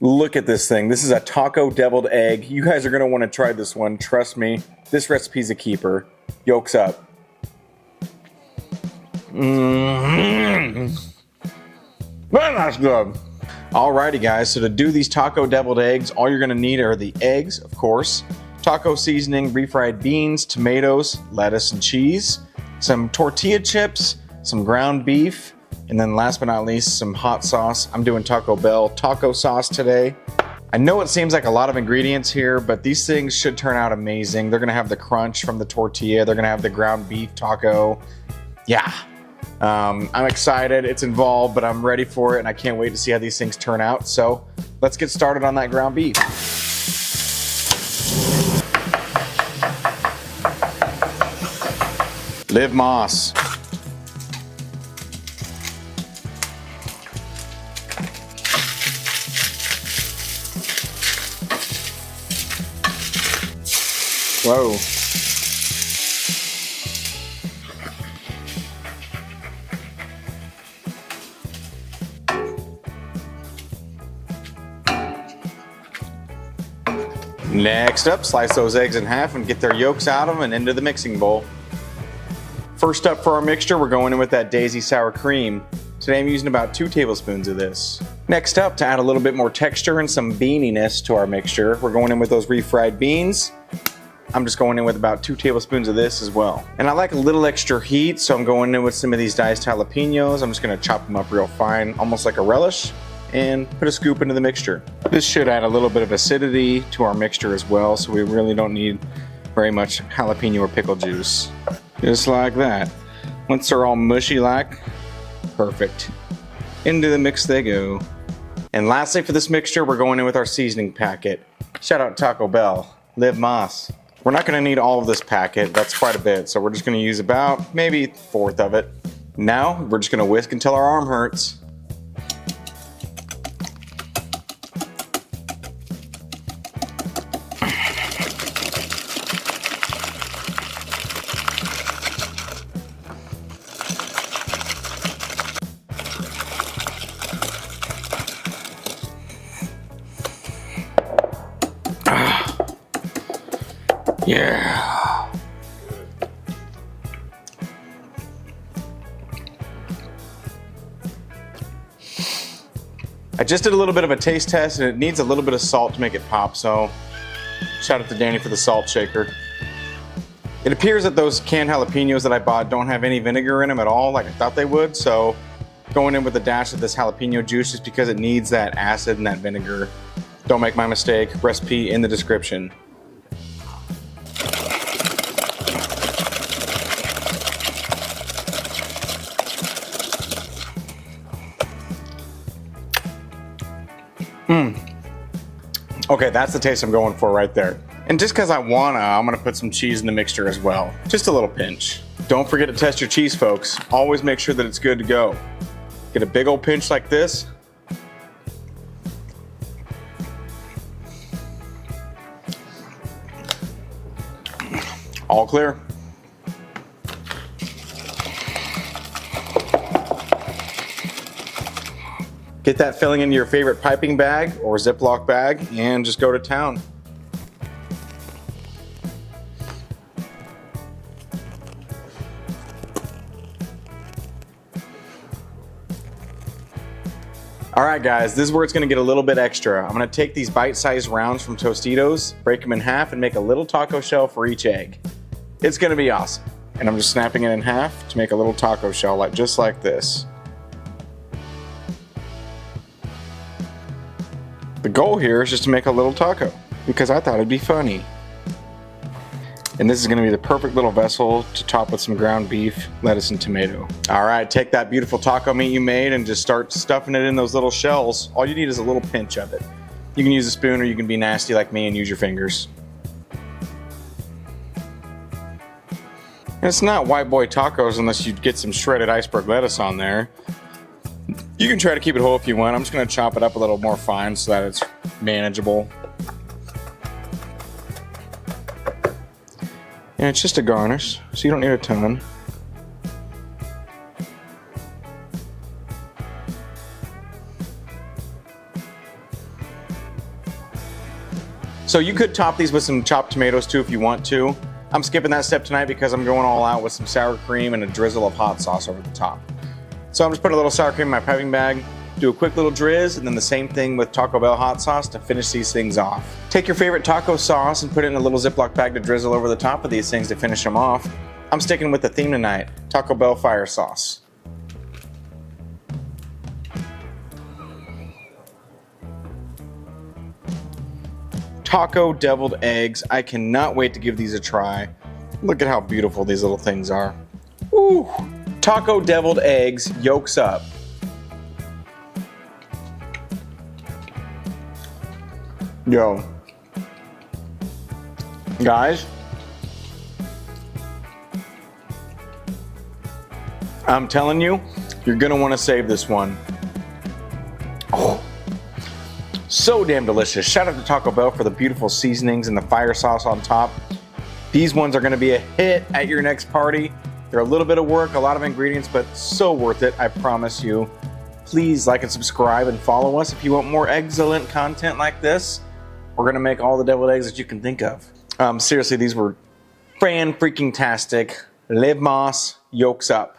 Look at this thing. This is a taco deviled egg. You guys are going to want to try this one. Trust me. This recipe's a keeper. Yolks up. Man, that's good. Alrighty guys, so to do these taco deviled eggs, all you're going to need are the eggs, of course, taco seasoning, refried beans, tomatoes, lettuce and cheese, some tortilla chips, some ground beef, and then last but not least, some hot sauce. I'm doing Taco Bell taco sauce today. I know it seems like a lot of ingredients here, but these things should turn out amazing. They're gonna have the crunch from the tortilla. They're gonna have the ground beef taco. Yeah, I'm excited. It's involved, but I'm ready for it, and I can't wait to see how these things turn out. So let's get started on that ground beef. Live Moss. Whoa. Next up, slice those eggs in half and get their yolks out of them and into the mixing bowl. First up for our mixture, we're going in with that daisy sour cream. Today I'm using about 2 tablespoons of this. Next up, to add a little bit more texture and some beaniness to our mixture, we're going in with those refried beans. I'm just going in with about 2 tablespoons of this as well. And I like a little extra heat, so I'm going in with some of these diced jalapenos. I'm just gonna chop them up real fine, almost like a relish, and put a scoop into the mixture. This should add a little bit of acidity to our mixture as well, so we really don't need very much jalapeno or pickle juice. Just like that. Once they're all mushy like, perfect. Into the mix they go. And lastly for this mixture, we're going in with our seasoning packet. Shout out Taco Bell, Live Moss. We're not gonna need all of this packet, that's quite a bit, so we're just gonna use about maybe 1/4 of it. Now, we're just gonna whisk until our arm hurts. Yeah. I just did a little bit of a taste test and it needs a little bit of salt to make it pop, so shout out to Danny for the salt shaker. It appears that those canned jalapenos that I bought don't have any vinegar in them at all like I thought they would, so going in with a dash of this jalapeno juice just because it needs that acid and that vinegar. Don't make my mistake, recipe in the description. Okay, that's the taste I'm going for right there. And just because I'm gonna put some cheese in the mixture as well. Just a little pinch. Don't forget to test your cheese, folks. Always make sure that it's good to go. Get a big old pinch like this. All clear. Get that filling into your favorite piping bag or Ziploc bag and just go to town. All right guys, this is where it's gonna get a little bit extra. I'm gonna take these bite-sized rounds from Tostitos, break them in half and make a little taco shell for each egg. It's gonna be awesome. And I'm just snapping it in half to make a little taco shell just like this. The goal here is just to make a little taco because I thought it'd be funny. And this is gonna be the perfect little vessel to top with some ground beef, lettuce, and tomato. All right, take that beautiful taco meat you made and just start stuffing it in those little shells. All you need is a little pinch of it. You can use a spoon or you can be nasty like me and use your fingers. And it's not white boy tacos unless you get some shredded iceberg lettuce on there. You can try to keep it whole if you want. I'm just gonna chop it up a little more fine so that it's manageable. And it's just a garnish, so you don't need a ton. So you could top these with some chopped tomatoes too if you want to. I'm skipping that step tonight because I'm going all out with some sour cream and a drizzle of hot sauce over the top. So I'm just putting a little sour cream in my piping bag, do a quick little drizz, and then the same thing with Taco Bell hot sauce to finish these things off. Take your favorite taco sauce and put it in a little Ziploc bag to drizzle over the top of these things to finish them off. I'm sticking with the theme tonight, Taco Bell fire sauce. Taco deviled eggs. I cannot wait to give these a try. Look at how beautiful these little things are. Woo! Taco deviled eggs, yolks up. Yo. Guys, I'm telling you, you're gonna want to save this one. Oh. So damn delicious. Shout out to Taco Bell for the beautiful seasonings and the fire sauce on top. These ones are going to be a hit at your next party. They're a little bit of work, a lot of ingredients, but so worth it, I promise you. Please like and subscribe and follow us if you want more excellent content like this. We're going to make all the deviled eggs that you can think of. Seriously, these were fan-freaking-tastic. Live Moss, yolks up.